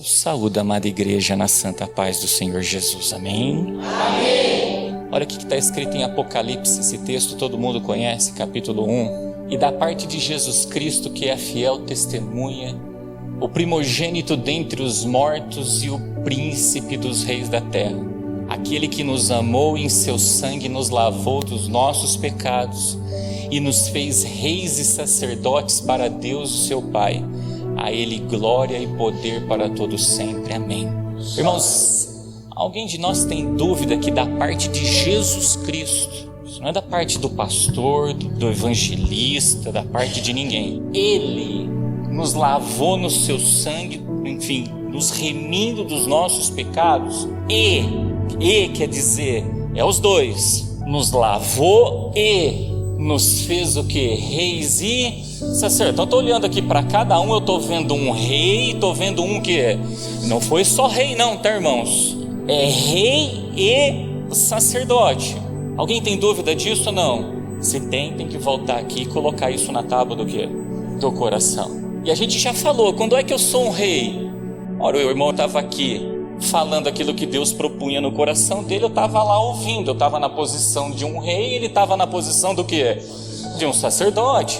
Saúde, amada igreja, na santa paz do Senhor Jesus. Amém? Amém. Olha o que está escrito em Apocalipse. Esse texto todo mundo conhece, capítulo 1. E da parte de Jesus Cristo, que é a fiel testemunha, o primogênito dentre os mortos e o príncipe dos reis da terra, aquele que nos amou e em seu sangue nos lavou dos nossos pecados e nos fez reis e sacerdotes para Deus, o seu Pai. A Ele glória e poder para todos sempre. Amém. Irmãos, alguém de nós tem dúvida que da parte de Jesus Cristo, isso não é da parte do pastor, do evangelista, da parte de ninguém. Ele nos lavou no seu sangue, enfim, nos remindo dos nossos pecados. E quer dizer, é os dois. Nos lavou e nos fez o que? Reis e sacerdotes. Então eu estou olhando aqui para cada um, eu estou vendo um rei, estou vendo um que não foi só rei não, tá, irmãos? É rei e sacerdote. Alguém tem dúvida disso ou não? Se tem que voltar aqui e colocar isso na tábua do quê? Do coração. E a gente já falou, quando é que eu sou um rei? Ora, o irmão estava aqui falando aquilo que Deus propunha no coração dele, eu estava lá ouvindo, eu estava na posição de um rei, ele estava na posição do quê? De um sacerdote.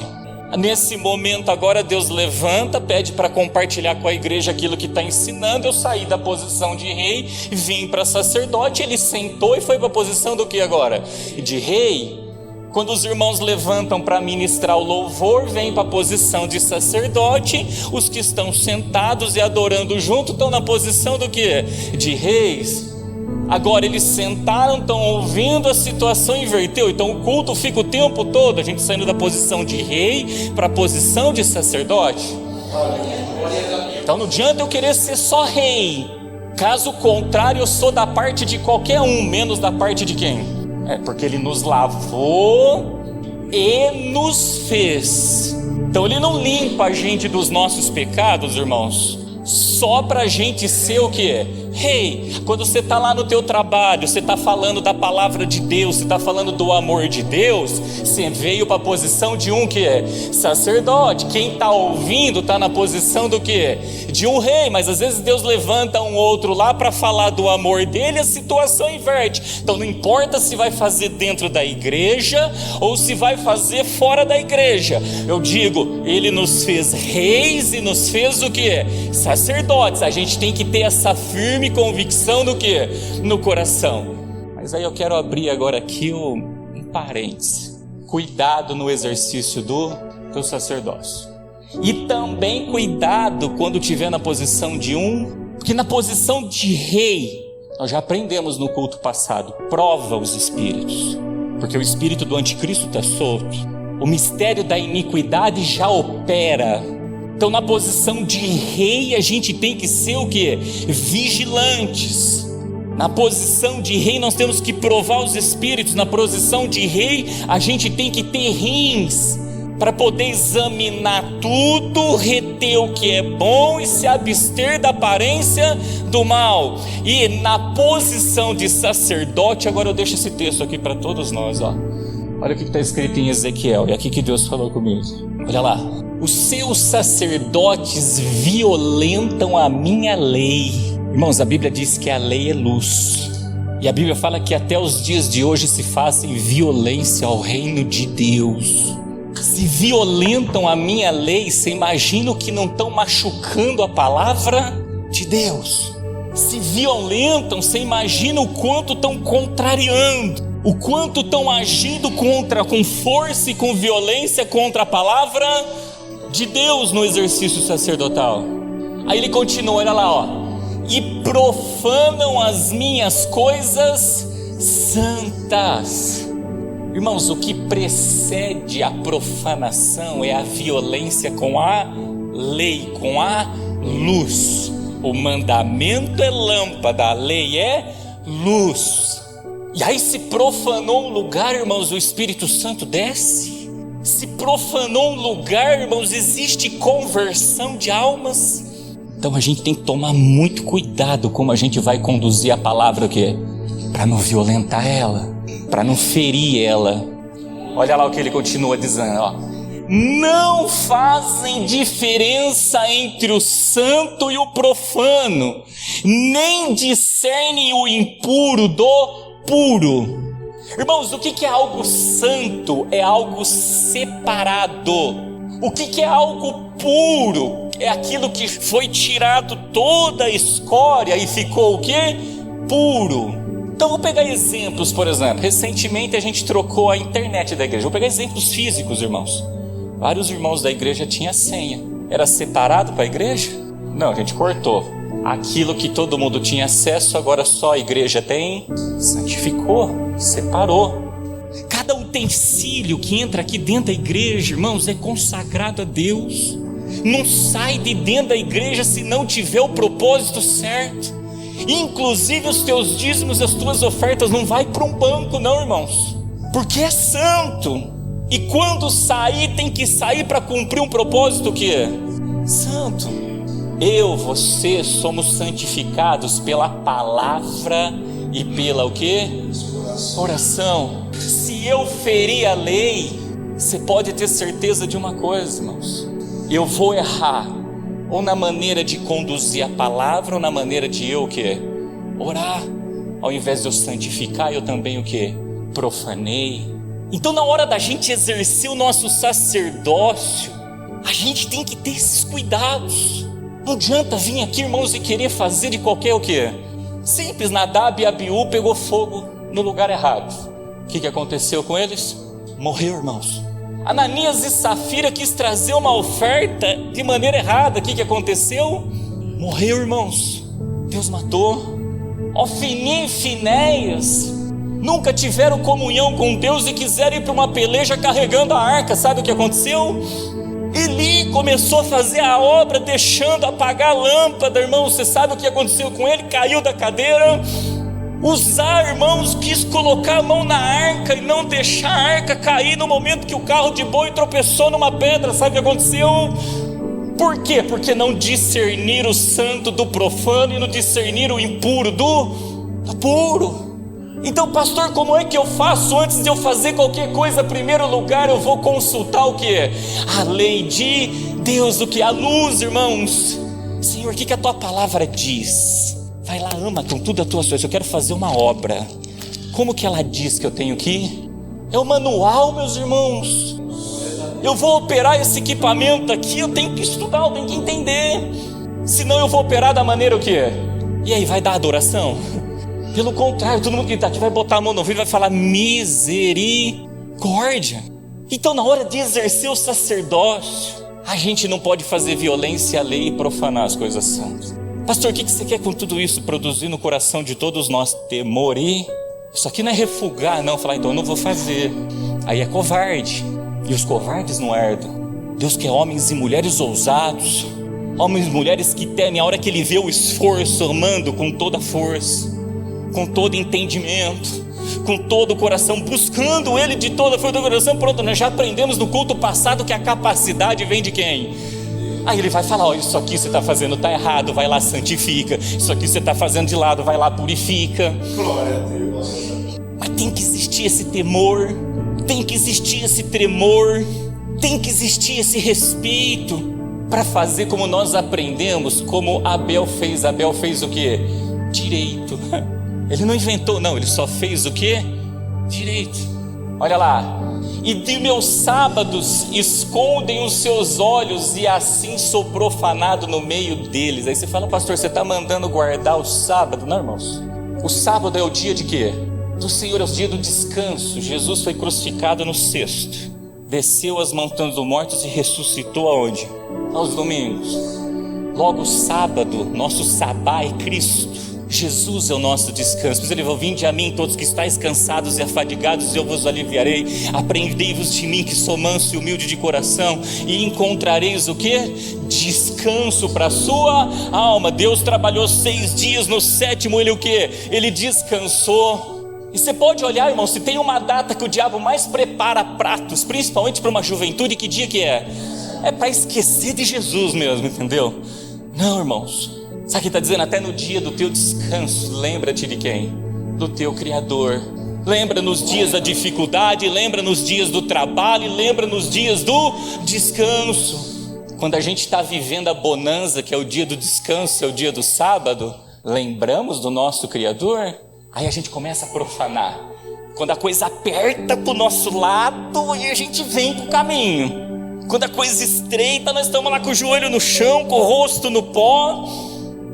Nesse momento agora Deus levanta, pede para compartilhar com a igreja aquilo que está ensinando. Eu saí da posição de rei, vim para sacerdote, ele sentou e foi para a posição do que agora? De rei. Quando os irmãos levantam para ministrar o louvor, vem para a posição de sacerdote. Os que estão sentados e adorando junto estão na posição do que? De reis. Agora eles sentaram, estão ouvindo, a situação inverteu. Então o culto fica o tempo todo, a gente saindo da posição de rei para a posição de sacerdote. Então não adianta eu querer ser só rei. Caso contrário, eu sou da parte de qualquer um, menos da parte de quem? Porque ele nos lavou e nos fez. Então ele não limpa a gente dos nossos pecados, irmãos, só para a gente ser o que? Rei. Quando você está lá no teu trabalho, você está falando da palavra de Deus, você está falando do amor de Deus, você veio para a posição de um que é sacerdote. Quem está ouvindo está na posição do que? De um rei. Mas às vezes Deus levanta um outro lá para falar do amor dele, a situação inverte. Então não importa se vai fazer dentro da igreja ou se vai fazer fora da igreja, eu digo, ele nos fez reis e nos fez o que? Sacerdotes. A gente tem que ter essa firme convicção do que? No coração. Mas aí eu quero abrir agora aqui um parêntese. Cuidado no exercício do sacerdócio. E também cuidado quando estiver na posição de porque na posição de rei, nós já aprendemos no culto passado, prova os espíritos. Porque o espírito do anticristo está solto. O mistério da iniquidade já opera. Então na posição de rei a gente tem que ser o quê? Vigilantes. Na posição de rei nós temos que provar os espíritos. Na posição de rei a gente tem que ter rins para poder examinar tudo, reter o que é bom e se abster da aparência do mal. E na posição de sacerdote, agora eu deixo esse texto aqui para todos nós, ó. Olha o que está escrito em Ezequiel, é aqui que Deus falou comigo. Olha lá. Os seus sacerdotes violentam a minha lei. Irmãos, a Bíblia diz que a lei é luz. E a Bíblia fala que até os dias de hoje se fazem violência ao reino de Deus. Se violentam a minha lei, você imagina o que não estão machucando a palavra de Deus. Se violentam, você imagina o quanto estão contrariando, o quanto estão agindo com força e com violência contra a palavra de Deus no exercício sacerdotal. Aí ele continua, olha lá, ó. E profanam as minhas coisas santas. Irmãos, o que precede a profanação é a violência com a lei, com a luz. O mandamento é lâmpada, a lei é luz. E aí se profanou um lugar, irmãos, o Espírito Santo desce. Se profanou um lugar, irmãos, existe conversão de almas. Então a gente tem que tomar muito cuidado como a gente vai conduzir a palavra, o quê? Para não violentar ela, para não ferir ela. Olha lá o que ele continua dizendo, ó. não fazem diferença entre o santo e o profano, nem discernem o impuro do puro. Irmãos, o que é algo santo? É algo separado. O que é algo puro? É aquilo que foi tirado toda a escória e ficou o quê? Puro. Então vou pegar exemplos, por exemplo. Recentemente a gente trocou a internet da igreja. Vou pegar exemplos físicos, irmãos. Vários irmãos da igreja tinham senha. Era separado para a igreja? Não, a gente cortou. Aquilo que todo mundo tinha acesso, agora só a igreja tem. Santificou, separou. Cada utensílio que entra aqui dentro da igreja, irmãos, é consagrado a Deus. Não sai de dentro da igreja se não tiver o propósito certo. Inclusive os teus dízimos e as tuas ofertas não vai para um banco não, irmãos, porque é santo. E quando sair, tem que sair para cumprir um propósito que é santo. Eu, você somos santificados pela palavra e pela o quê? Oração. Se eu ferir a lei, você pode ter certeza de uma coisa, irmãos: eu vou errar, ou na maneira de conduzir a palavra, ou na maneira de eu o quê? Orar. Ao invés de eu santificar, eu também o quê? Profanei. Então na hora da gente exercer o nosso sacerdócio, a gente tem que ter esses cuidados. Não adianta vir aqui, irmãos, e querer fazer de qualquer o quê? Simples. Nadab e Abiú pegou fogo no lugar errado. O que aconteceu com eles? Morreu, irmãos. Ananias e Safira quis trazer uma oferta de maneira errada. O que aconteceu? Morreu, irmãos. Deus matou. Ofni e Finéias nunca tiveram comunhão com Deus e quiseram ir para uma peleja carregando a arca. Sabe o que aconteceu? Eli começou a fazer a obra deixando apagar a lâmpada, irmão. Você sabe o que aconteceu com ele? Caiu da cadeira. Usar, irmãos, quis colocar a mão na arca e não deixar a arca cair no momento que o carro de boi tropeçou numa pedra. Sabe o que aconteceu? Por quê? Porque não discernir o santo do profano e não discernir o impuro do puro. Então, pastor, como é que eu faço? Antes de eu fazer qualquer coisa, em primeiro lugar eu vou consultar o que? A lei de Deus, o que? A luz, irmãos. Senhor, o que a tua palavra diz? Vai lá, ama com tudo a tua força. Eu quero fazer uma obra. Como que ela diz que eu tenho que ir? É o manual, meus irmãos. Eu vou operar esse equipamento aqui, eu tenho que estudar, eu tenho que entender. Senão eu vou operar da maneira o quê? E aí, vai dar adoração? Pelo contrário, todo mundo que está aqui vai botar a mão no ouvido e vai falar misericórdia. Então na hora de exercer o sacerdócio, a gente não pode fazer violência à lei e profanar as coisas santas. Pastor, o que você quer com tudo isso? Produzir no coração de todos nós temor e... Isso aqui não é refugar não, falar então eu não vou fazer. Aí é covarde. E os covardes não herdam. Deus quer homens e mulheres ousados, homens e mulheres que temem a hora que ele vê o esforço amando com toda a força, com todo entendimento, com todo o coração, buscando ele de toda a força do coração. Pronto, nós já aprendemos no culto passado que a capacidade vem de quem? Aí ele vai falar, isso aqui você está fazendo está errado, vai lá santifica. Isso aqui você está fazendo de lado, vai lá purifica. Glória a Deus. Mas tem que existir esse temor, tem que existir esse tremor, tem que existir esse respeito, para fazer como nós aprendemos, como Abel fez. Abel fez o que? Direito. Ele não inventou não, ele só fez o que? Direito. Olha lá. E de meus sábados escondem os seus olhos, e assim sou profanado no meio deles. Aí você fala, pastor, você está mandando guardar o sábado? Não, irmãos. O sábado é o dia de quê? Do Senhor, é o dia do descanso. Jesus foi crucificado no sexto, desceu às montanhas dos mortos e ressuscitou aonde? Aos domingos. Logo o sábado, nosso sabá é Cristo. Jesus é o nosso descanso. Mas ele falou, vinde a mim todos que estáis cansados e afadigados, e eu vos aliviarei. Aprendei-vos de mim, que sou manso e humilde de coração, e encontrareis o que? Descanso para a sua alma. Deus trabalhou 6 dias, no 7º ele o que? Ele descansou. E você pode olhar, irmão, se tem uma data que o diabo mais prepara pratos, principalmente para uma juventude, que dia que é? É para esquecer de Jesus mesmo, entendeu? Não, irmãos. Sabe o que está dizendo? Até no dia do teu descanso, lembra-te de quem? Do teu Criador. lembra nos dias da dificuldade, lembra nos dias do trabalho, lembra nos dias do descanso. Quando a gente está vivendo a bonança, que é o dia do descanso, é o dia do sábado, lembramos do nosso Criador? Aí a gente começa a profanar. Quando a coisa aperta para o nosso lado, aí a gente vem para o caminho. Quando a coisa estreita, nós estamos lá com o joelho no chão, com o rosto no pó.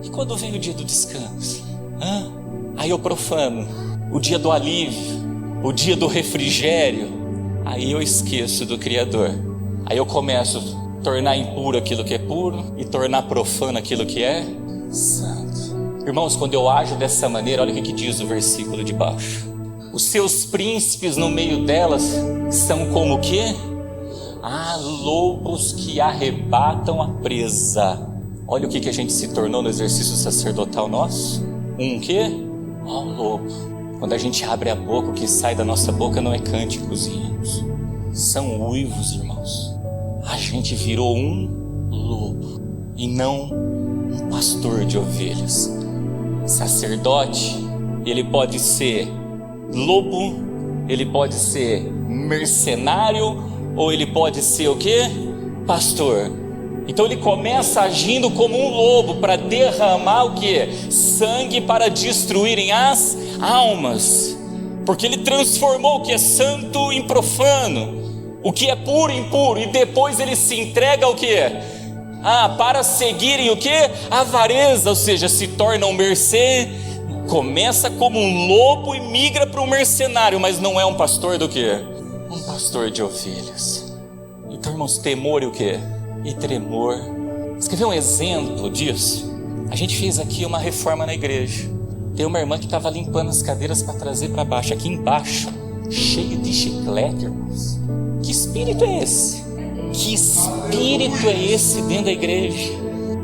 E quando vem o dia do descanso? Aí eu profano o dia do alívio, o dia do refrigério. Aí eu esqueço do Criador. Aí eu começo a tornar impuro aquilo que é puro e tornar profano aquilo que é santo. Irmãos, quando eu ajo dessa maneira, olha o que diz o versículo de baixo. Os seus príncipes no meio delas são como o quê? Lobos que arrebatam a presa. Olha o que a gente se tornou no exercício sacerdotal nosso. Um quê? Um lobo. Quando a gente abre a boca, o que sai da nossa boca não é cânticos e hinos, são uivos, irmãos. A gente virou um lobo e não um pastor de ovelhas. Sacerdote, ele pode ser lobo, ele pode ser mercenário, ou ele pode ser o quê? Pastor. Então ele começa agindo como um lobo para derramar o quê? Sangue para destruírem as almas. Porque ele transformou o que é santo em profano, o que é puro em impuro, e depois ele se entrega ao quê? Para seguirem o quê? A avareza, ou seja, se torna um mercê. Começa como um lobo e migra para um mercenário, mas não é um pastor do quê? Um pastor de ovelhas. Então, irmãos, temor e o quê? E tremor. Você quer ver um exemplo disso? A gente fez aqui uma reforma na igreja. Tem uma irmã que estava limpando as cadeiras para trazer para baixo. Aqui embaixo, cheio de chiclete, irmãos. Que espírito é esse? Que espírito é esse dentro da igreja?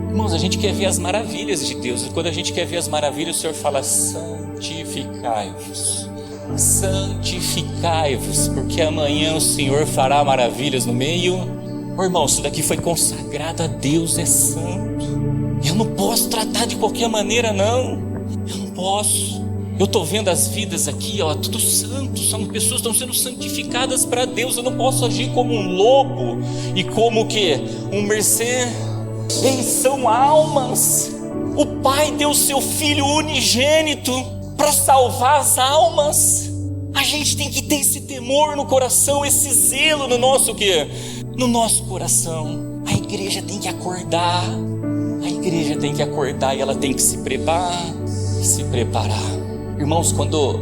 Irmãos, a gente quer ver as maravilhas de Deus. E quando a gente quer ver as maravilhas, o Senhor fala: santificai-vos. Santificai-vos, porque amanhã o Senhor fará maravilhas no meio. Irmão, isso daqui foi consagrado a Deus, é santo. Eu não posso tratar de qualquer maneira, não. Eu não posso. Eu estou vendo as vidas aqui, tudo santo. São pessoas que estão sendo santificadas para Deus. Eu não posso agir como um lobo e como o quê? Um mercê. Eles são almas. O Pai deu seu Filho unigênito para salvar as almas. A gente tem que ter esse temor no coração, esse zelo no nosso quê? No nosso coração. A igreja tem que acordar. A igreja tem que acordar e ela tem que se preparar. Irmãos, quando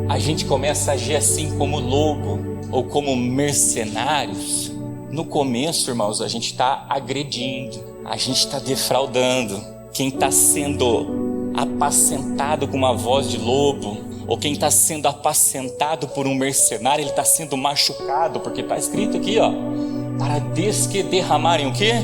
a gente começa a agir assim como lobo ou como mercenários, no começo, irmãos, a gente está agredindo, a gente está defraudando. Quem está sendo apacentado com uma voz de lobo, ou quem está sendo apacentado por um mercenário, ele está sendo machucado, porque está escrito aqui, para derramarem o quê?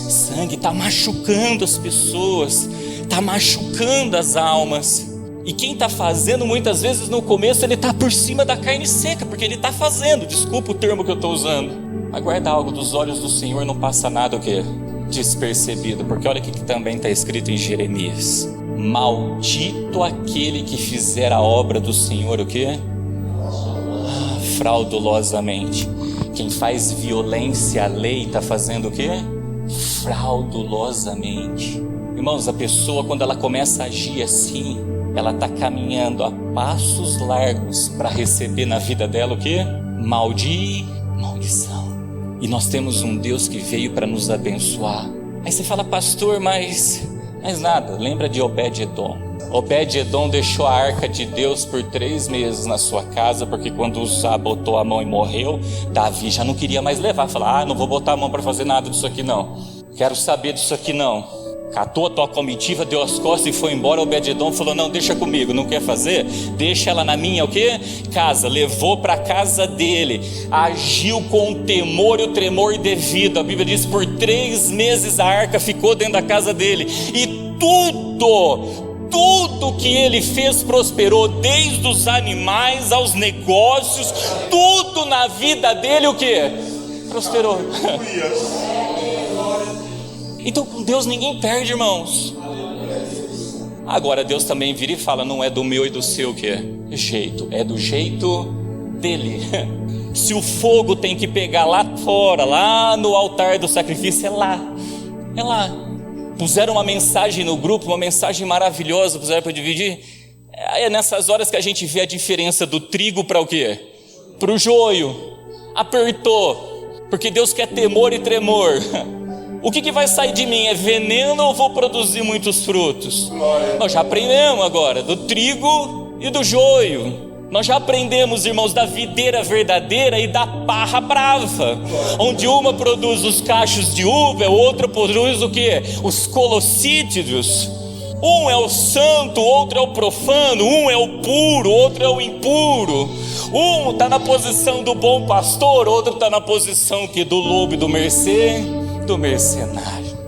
Sangue. Está machucando as pessoas, está machucando as almas. E quem está fazendo, muitas vezes no começo, ele está por cima da carne seca, porque ele está fazendo, desculpa o termo que eu estou usando, mas guarda algo dos olhos do Senhor, não passa nada o quê? Despercebido, porque olha o que também está escrito em Jeremias: maldito aquele que fizer a obra do Senhor o quê? Fraudulosamente. Quem faz violência à lei está fazendo o quê? Fraudulosamente. Irmãos, a pessoa, quando ela começa a agir assim, ela está caminhando a passos largos para receber na vida dela o quê? Maldição. E nós temos um Deus que veio para nos abençoar. Aí você fala: pastor, mas nada. Lembra de Obed-edom. Obed-edom deixou a arca de Deus por 3 meses na sua casa, porque quando Uzá botou a mão e morreu, Davi já não queria mais levar. Falou: não vou botar a mão para fazer nada disso aqui não. Quero saber disso aqui não. Catou a tua comitiva, deu as costas e foi embora. Obed-edom falou: não, deixa comigo, não quer fazer? Deixa ela na minha, o quê? Casa. Levou para a casa dele, agiu com o temor e o tremor devido. A Bíblia diz: por 3 meses a arca ficou dentro da casa dele, e tudo que ele fez prosperou, desde os animais aos negócios, tudo na vida dele o quê? Prosperou. Então com Deus ninguém perde, irmãos. Agora Deus também vira e fala: não é do meu e do seu quê? Jeito, é do jeito dele. Se o fogo tem que pegar lá fora, lá no altar do sacrifício, é lá. Puseram uma mensagem no grupo, uma mensagem maravilhosa, puseram para dividir. É nessas horas que a gente vê a diferença do trigo para o quê? Para o joio. Apertou, porque Deus quer temor e tremor. O que vai sair de mim? É veneno ou vou produzir muitos frutos? Nós já aprendemos agora do trigo e do joio. Nós já aprendemos, irmãos, da videira verdadeira e da parra brava, onde uma produz os cachos de uva, a outra produz o quê? Os colossídeos. Um é o santo, o outro é o profano. Um é o puro, o outro é o impuro. Um está na posição do bom pastor, outro está na posição do lobo e do mercenário.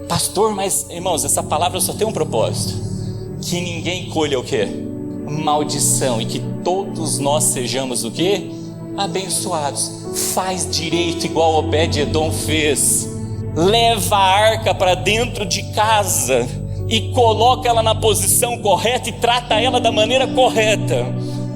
Pastor, mas irmãos, essa palavra só tem um propósito: que ninguém colha o quê? Maldição, e que todos nós sejamos o quê? Abençoados. Faz direito igual Obed-Edom fez. Leva a arca para dentro de casa e coloca ela na posição correta e trata ela da maneira correta.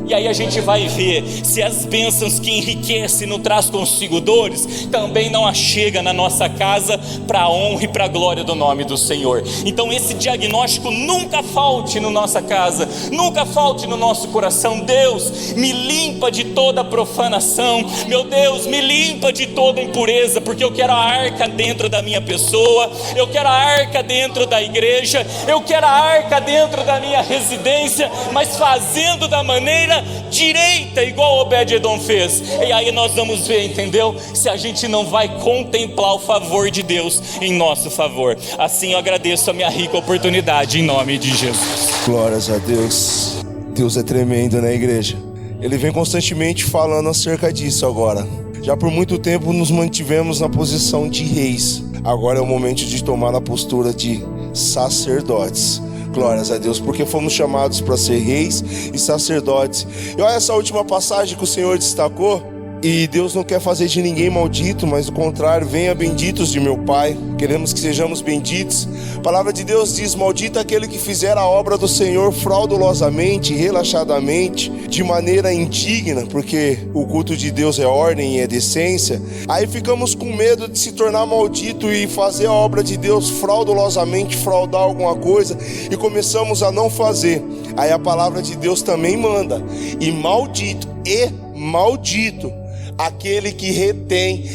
E aí a gente vai ver se as bênçãos que enriquecem não traz consigo dores, também não achega na nossa casa, para a honra e para a glória do nome do Senhor. Então esse diagnóstico nunca falte na nossa casa, nunca falte no nosso coração. Deus, me limpa de toda profanação, meu Deus, me limpa de toda impureza, porque eu quero a arca dentro da minha pessoa, eu quero a arca dentro da igreja, eu quero a arca dentro da minha residência, mas fazendo da maneira direita, igual Obed-Edom fez. E aí nós vamos ver, entendeu? Se a gente não vai contemplar o favor de Deus em nosso favor. Assim eu agradeço a minha rica oportunidade, em nome de Jesus. Glórias a Deus. Deus é tremendo, né, igreja? Ele vem constantemente falando acerca disso agora. Já por muito tempo nos mantivemos na posição de reis. Agora é o momento de tomar a postura de sacerdotes. Glórias a Deus, porque fomos chamados para ser reis e sacerdotes. E olha essa última passagem que o Senhor destacou. E Deus não quer fazer de ninguém maldito, mas do contrário, venha benditos de meu Pai. Queremos que sejamos benditos. A palavra de Deus diz: maldito aquele que fizer a obra do Senhor fraudulosamente, relaxadamente, de maneira indigna, porque o culto de Deus é ordem e é decência. Aí ficamos com medo de se tornar maldito e fazer a obra de Deus fraudulosamente, fraudar alguma coisa, e começamos a não fazer. Aí a palavra de Deus também manda: e maldito aquele que retém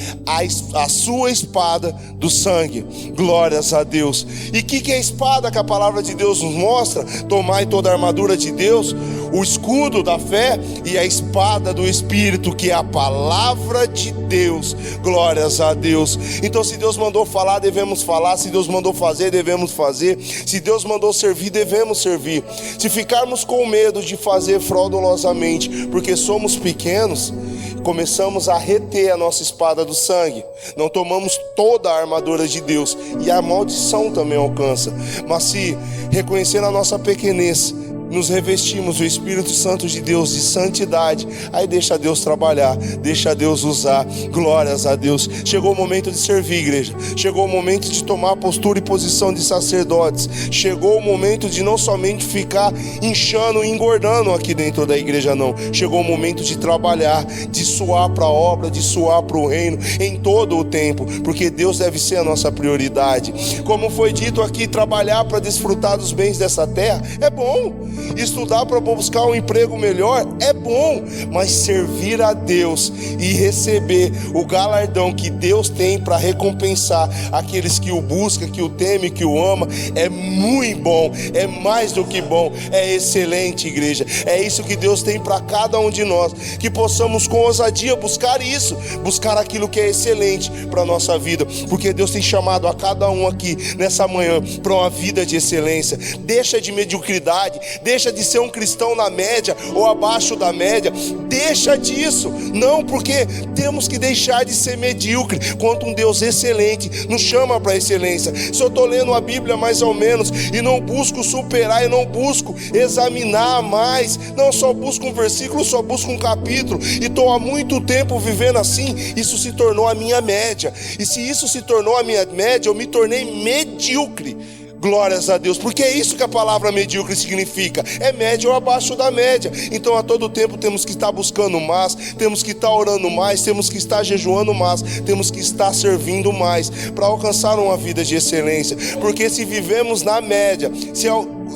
a sua espada do sangue. Glórias a Deus. E o que é a espada que a palavra de Deus nos mostra? Tomai toda a armadura de Deus, o escudo da fé e a espada do Espírito, que é a palavra de Deus. Glórias a Deus. Então, se Deus mandou falar, devemos falar. Se Deus mandou fazer, devemos fazer. Se Deus mandou servir, devemos servir. Se ficarmos com medo de fazer fraudulosamente, porque somos pequenos, começamos a reter a nossa espada do sangue, não tomamos toda a armadura de Deus, e a maldição também alcança. Mas se reconhecer a nossa pequenez, nos revestimos do Espírito Santo de Deus, de santidade, aí deixa Deus trabalhar, deixa Deus usar. Glórias a Deus. Chegou o momento de servir, igreja. Chegou o momento de tomar a postura e posição de sacerdotes. Chegou o momento de não somente ficar inchando e engordando aqui dentro da igreja, não. Chegou o momento de trabalhar, de suar para a obra, de suar para o reino em todo o tempo, porque Deus deve ser a nossa prioridade. Como foi dito aqui, trabalhar para desfrutar dos bens dessa terra é bom. Estudar para buscar um emprego melhor é bom, mas servir a Deus e receber o galardão que Deus tem para recompensar aqueles que o buscam, que o temem, que o amam, é muito bom, é mais do que bom, é excelente, igreja. É isso que Deus tem para cada um de nós, que possamos com ousadia buscar isso, buscar aquilo que é excelente para a nossa vida, porque Deus tem chamado a cada um aqui nessa manhã para uma vida de excelência. Deixa de mediocridade, deixa de ser um cristão na média ou abaixo da média, deixa disso. Não, porque temos que deixar de ser medíocre, quanto um Deus excelente nos chama para excelência. Se eu estou lendo a Bíblia mais ou menos e não busco superar e não busco examinar mais, não, só busco um versículo, só busco um capítulo, e estou há muito tempo vivendo assim, isso se tornou a minha média. E se isso se tornou a minha média, eu me tornei medíocre. Glórias a Deus, porque é isso que a palavra medíocre significa, é média ou abaixo da média. Então a todo tempo temos que estar buscando mais, temos que estar orando mais, temos que estar jejuando mais, temos que estar servindo mais, para alcançar uma vida de excelência. Porque se vivemos na média, se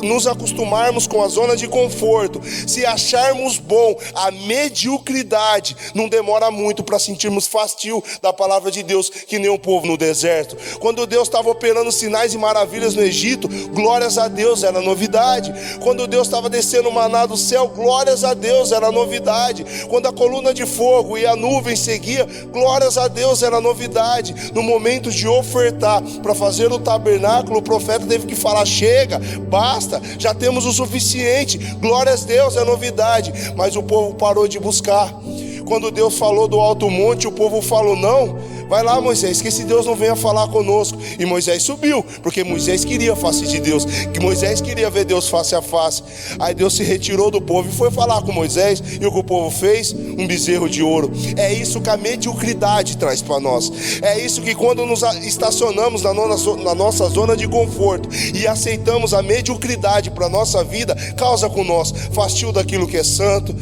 nos acostumarmos com a zona de conforto, se acharmos bom a mediocridade, não demora muito para sentirmos fastio da palavra de Deus, que nem o povo no deserto. Quando Deus estava operando sinais e maravilhas no Egito, glórias a Deus, era novidade. Quando Deus estava descendo o maná do céu, glórias a Deus, era novidade. Quando a coluna de fogo e a nuvem seguia, glórias a Deus, era novidade. No momento de ofertar para fazer o tabernáculo, o profeta teve que falar: chega, basta, já temos o suficiente. Glórias a Deus, é novidade. Mas o povo parou de buscar. Quando Deus falou do alto monte, o povo falou: não, vai lá, Moisés, que esse Deus não venha falar conosco. E Moisés subiu, porque Moisés queria a face de Deus, que Moisés queria ver Deus face a face. Aí Deus se retirou do povo e foi falar com Moisés. E o que o povo fez? Um bezerro de ouro. É isso que a mediocridade traz para nós. É isso que quando nos estacionamos na nossa zona de conforto e aceitamos a mediocridade para a nossa vida, causa com nós fastio daquilo que é santo,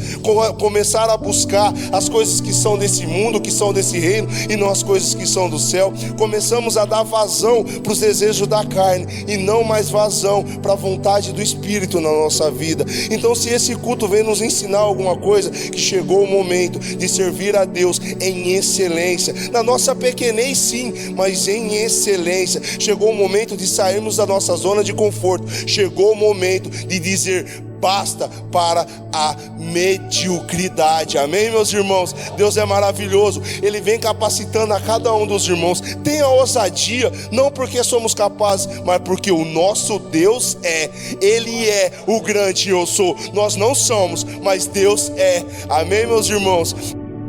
começar a buscar as coisas que são desse mundo, que são desse reino, e não as coisas que são do céu. Começamos a dar vazão para os desejos da carne e não mais vazão para a vontade do Espírito na nossa vida. Então, se esse culto vem nos ensinar alguma coisa, que chegou o momento de servir a Deus em excelência, na nossa pequenez sim, mas em excelência. Chegou o momento de sairmos da nossa zona de conforto, chegou o momento de dizer basta para a mediocridade. Amém, meus irmãos? Deus é maravilhoso, Ele vem capacitando a cada um dos irmãos. Tenha ousadia, não porque somos capazes, mas porque o nosso Deus Ele é o grande eu sou. Nós não somos, mas Deus é. Amém, meus irmãos?